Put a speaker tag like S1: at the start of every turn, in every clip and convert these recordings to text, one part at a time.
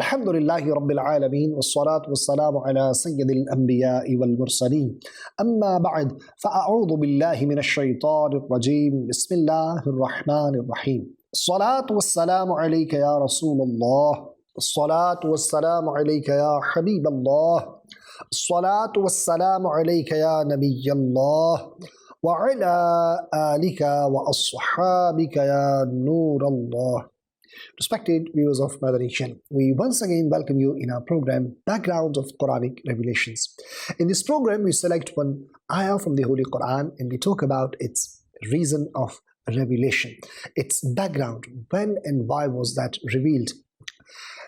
S1: Alhamdulillahi Rabbil Alameen, wassalatu wassalamu ala Sayyidil Anbiya'i wal Mursaleen. Amma ba'd, fa'a'udhu billahi minash shaitanir rajim. Bismillahir Rahmanir Rahim. Salatu wassalamu alayka ya Rasulullah. Salatu wassalamu alayka ya Habiballah. Salatu wassalamu alayka ya Nabiyyallah. Wa ala alika wa ashabika ya Nur Allah. Respected viewers of Madani Channel, we once again welcome you in our program Background of Quranic Revelations. In this program, we select one ayah from the Holy Quran and we talk about its reason of revelation, its background, when and why was that revealed.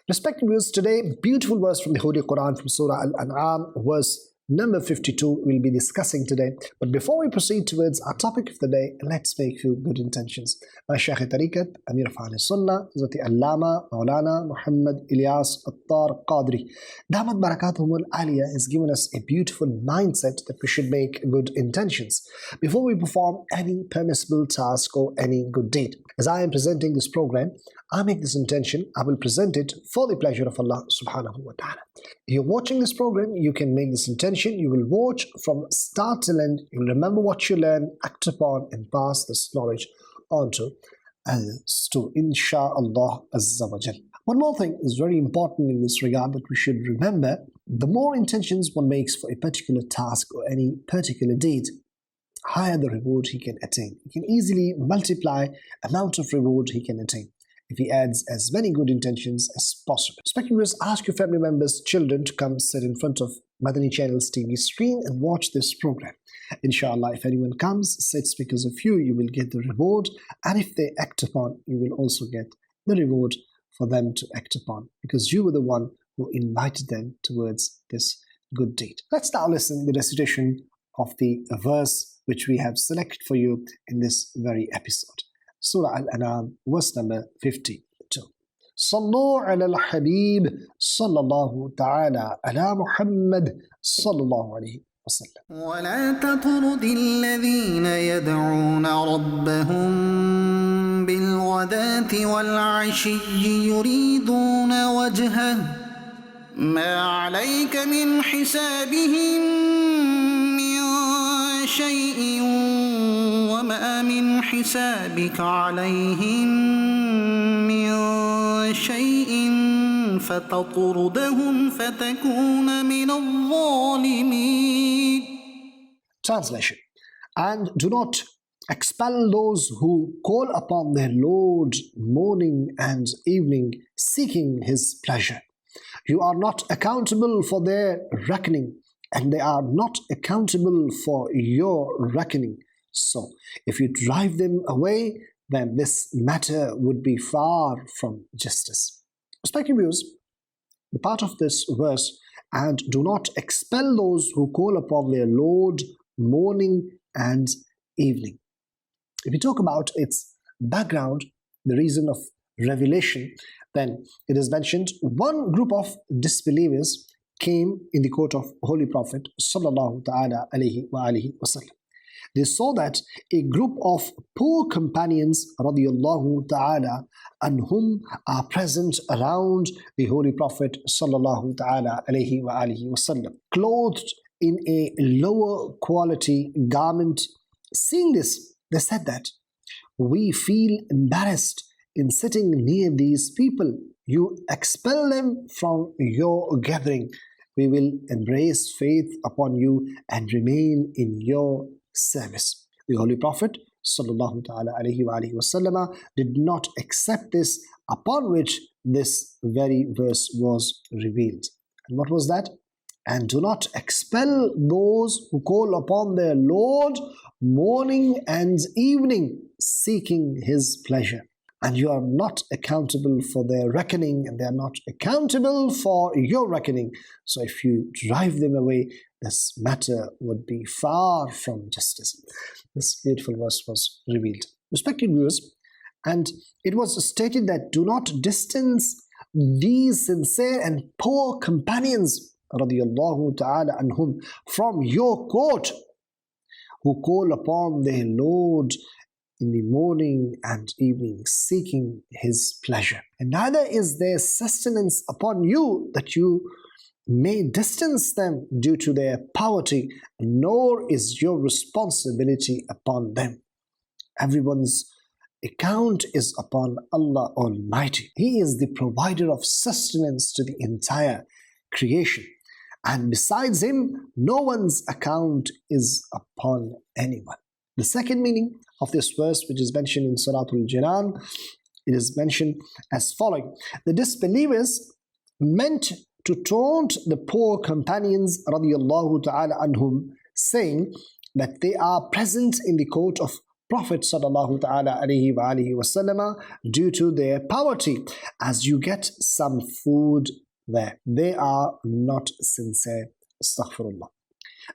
S1: Respected viewers, today, beautiful verse from the Holy Quran from Surah Al-An'am, verse number 52 we'll be discussing today. But before we proceed towards our topic of the day, let's make few good intentions. My Shaykh Tariqat, Amir of Sunnah, Zati Allama, Maulana, Muhammad Ilyas Attar Qadri, Damat Barakatuhumul Aliyah, has given us a beautiful mindset that we should make good intentions before we perform any permissible task or any good deed. As I am presenting this program, I make this intention, I will present it for the pleasure of Allah subhanahu wa ta'ala. You're watching this program, you can make this intention, you will watch from start till end, you'll remember what you learn, act upon and pass this knowledge on to others too, insha'Allah azza wa jal. One more thing is very important in this regard that we should remember: the more intentions one makes for a particular task or any particular deed, higher the reward he can attain. He can easily multiply amount of reward he can attain if he adds as many good intentions as possible. Respected viewers, ask your family members, children to come sit in front of Madani Channel's TV screen and watch this program. Inshallah, if anyone comes, sits because of you, you will get the reward, and if they act upon, you will also get the reward for them to act upon, because you were the one who invited them towards this good deed. Let's now listen to the recitation of the verse which we have selected for you in this very episode. Surah Al-An'am, verse number 52. Sallu ala al-Habib, sallallahu ta'ala ala Muhammad, sallallahu alayhi wa sallam.
S2: ولا تطرد الذين يدعون ربهم بالغداة والعشي يريدون وجهه ما عليك من حسابهم من شيء وما من حسابك عليهم من شيء فتطردهم فتكون من الظالمين.
S1: Translation: And do not expel those who call upon their Lord morning and evening, seeking His pleasure. You are not accountable for their reckoning, and they are not accountable for your reckoning. So, if you drive them away, then this matter would be far from justice. Respected viewers, the part of this verse, and do not expel those who call upon their Lord morning and evening. If we talk about its background, the reason of revelation, then it is mentioned one group of disbelievers came in the court of Holy Prophet sallallahu ta'ala alayhi wa alihi wasallam. They saw that a group of poor companions radiyallahu ta'ala anhum are present around the Holy Prophet sallallahu ta'ala alayhi wa alihi wasallam, clothed in a lower quality garment. Seeing this, they said that we feel embarrassed in sitting near these people. You expel them from your gathering. We will embrace faith upon you and remain in your service. The Holy Prophet sallallahu ta'ala alayhi wa alihi wasallam did not accept this, upon which this very verse was revealed. And what was that? And do not expel those who call upon their Lord morning and evening, seeking His pleasure. And you are not accountable for their reckoning, and they are not accountable for your reckoning. So if you drive them away, this matter would be far from justice. This beautiful verse was revealed. Respected viewers, and it was stated that do not distance these sincere and poor companions radiyallahu ta'ala anhum from your court, who call upon their Lord in the morning and evening, seeking His pleasure. And neither is there sustenance upon you that you may distance them due to their poverty, nor is your responsibility upon them. Everyone's account is upon Allah Almighty. He is the provider of sustenance to the entire creation. And besides Him, no one's account is upon anyone. The second meaning of this verse, which is mentioned in Surah Al-Jinan, it is mentioned as following. The disbelievers meant to taunt the poor companions radiyallahu ta'ala anhum, saying that they are present in the court of Prophet sallallahu ta'ala alayhi wa alihi wasallam due to their poverty, as you get some food there. They are not sincere. Astaghfirullah.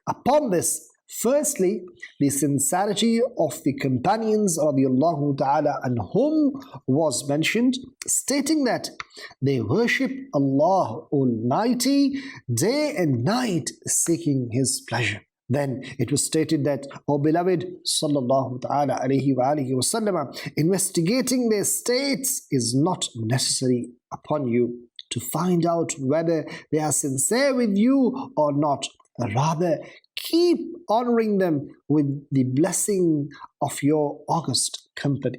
S1: Upon this, firstly, the sincerity of the companions radiyallahu ta'ala anhum was mentioned, stating that they worship Allah Almighty day and night, seeking His pleasure. Then it was stated that, O beloved sallallahu ta'ala alayhi wa alihi wasallam, investigating their states is not necessary upon you to find out whether they are sincere with you or not. Rather, keep honoring them with the blessing of your august company.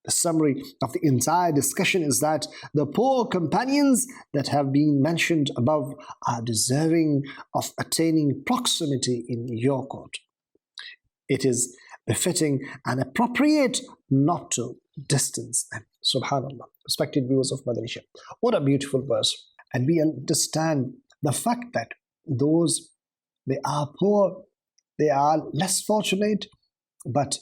S1: The summary of the entire discussion is that the poor companions that have been mentioned above are deserving of attaining proximity in your court. It is befitting and appropriate not to distance them. Subhanallah. Respected viewers of Madani Channel, what a beautiful verse. And we understand the fact that those, they are poor, they are less fortunate, but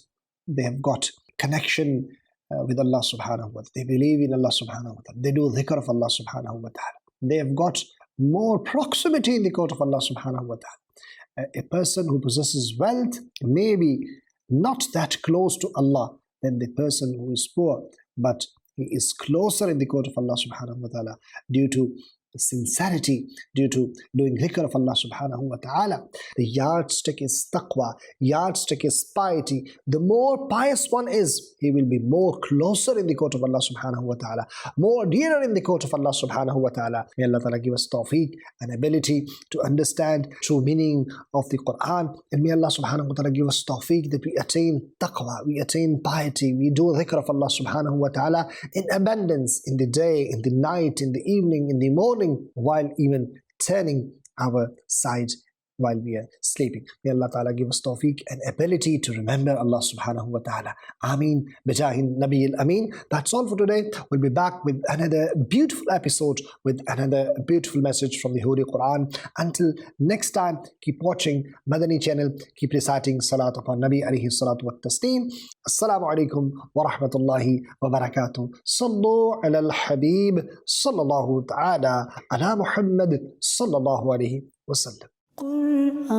S1: they have got connection with Allah subhanahu wa ta'ala. They believe in Allah subhanahu wa ta'ala. They do dhikr of Allah subhanahu wa ta'ala. They have got more proximity in the court of Allah subhanahu wa ta'ala. A person who possesses wealth may be not that close to Allah than the person who is poor, but he is closer in the court of Allah subhanahu wa ta'ala due to sincerity, due to doing dhikr of Allah subhanahu wa ta'ala. The yardstick is taqwa, yardstick is piety. The more pious one is, he will be more closer in the court of Allah subhanahu wa ta'ala, more dearer in the court of Allah subhanahu wa ta'ala. May Allah ta'ala give us tawfiq and ability to understand true meaning of the Quran, and may Allah subhanahu wa ta'ala give us tawfiq that we attain taqwa, we attain piety, we do dhikr of Allah subhanahu wa ta'ala in abundance, in the day, in the night, in the evening, in the morning, while even turning our sides while we are sleeping. May Allah Ta'ala give us tawfiq and ability to remember Allah Subhanahu wa Ta'ala. Ameen. Bijahin Nabiyil Ameen. That's all for today. We'll be back with another beautiful episode, with another beautiful message from the Holy Quran. Until next time, keep watching Madani Channel. Keep reciting Salat upon Nabi alayhi salatu wa tasneem. Assalamu alaikum wa rahmatullahi wa barakatuh. Sallu ala al-Habib sallallahu ta'ala ala Muhammad sallallahu alayhi wa sallam.
S2: Qur'an